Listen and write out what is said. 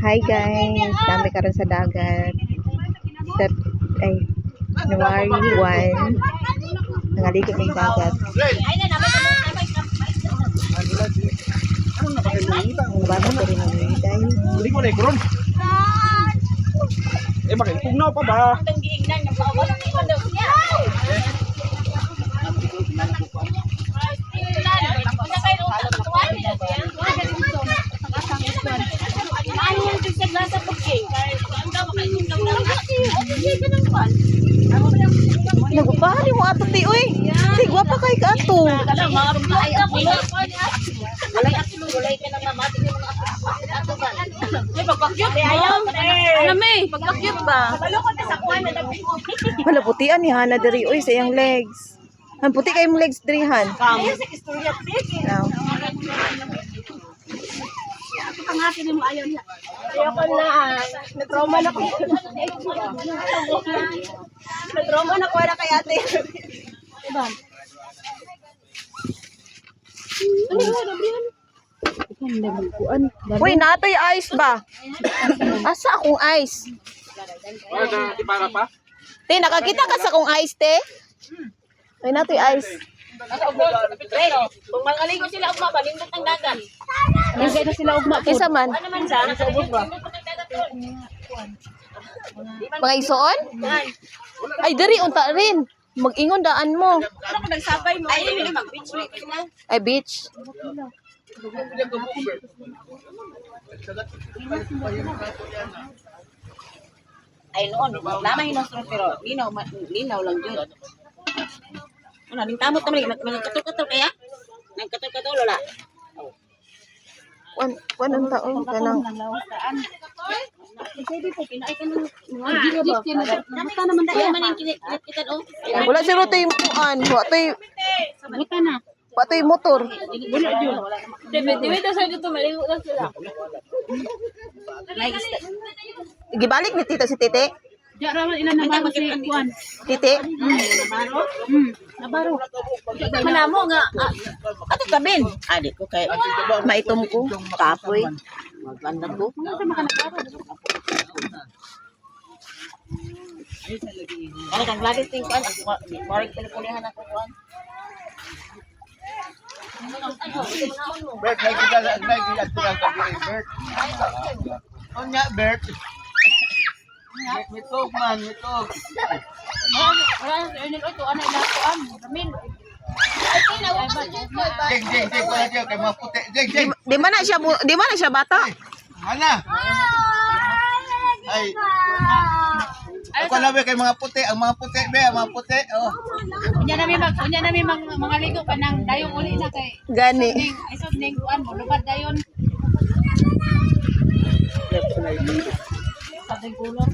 Hi guys, kami karon sa dagat. January 1. Nangaligo ng dagat. Ang bata ko rin ang hiday. Hindi ko na ikron. Makikugnaw pa ba? Nagupahali mo ato ti oy. Sigwa pa kay ka ato. Ano may? Pagpakyut ba? Wala putian ni Hana diri oy sa iyang legs. Ang puti kay mong legs diri Han. Now. Pangatin mo ayaw niya. Ayoko na. Nag-trauma na ko. Nag-trauma na ko na kay ate. Diba? Uy, natoy ice ba? Asa akong ice? Wala di para pa? Te, nakakita ka sa akong ice, te? Uy, natoy ice. Kung mangaligo sila ugma ba, lindot ng dagat. Lindot na sila ugma. Kisa man? Ano man siya? Sa ubod ba? Mga isuon? Ay, diri, unta rin. Mag-ingon daan mo. Ano ko nagsabay mo? Ay, hindi mag-beach week na. Ay, beach. Ay, noon. Lamang hinostro pero linaw lang yun. Ano, ningtamot naman. Nagkatul-katul kaya? Nagkatul-katul, lola. Wan ang taon ka nang. Kasi dito, kinaay ka ng Basta naman dahil man yung kinikitan, oh. Wala si Rotoy muan. Buta na. Patoy motor. Wala yun. Dito sa dito, maligo lang sila. Gibalik ni tita si Tite. Diyan raman ilan na ba si Juan? Tite. Nabaro? Nabaro. Manamo nga. Ato kabin. Adi ko kay Maitom ko. kapoy. Maganda ko. Ano kang lagi ting kuan? Marik teleponahan ako kuan. Bert, lagi ka lang kagaling, Bert. O nga, Bert. Mitog man, mitog. Jeng, wala siya kay mga puti. Jeng. Di man na siya bata. Ana. Ay. Ako na kay mga puti, ang mga puti. Oh. Unya nami mga ligo pa nang dayong uli na kay Gani. isod ning kuan mo lubad dayon. Sa kulor.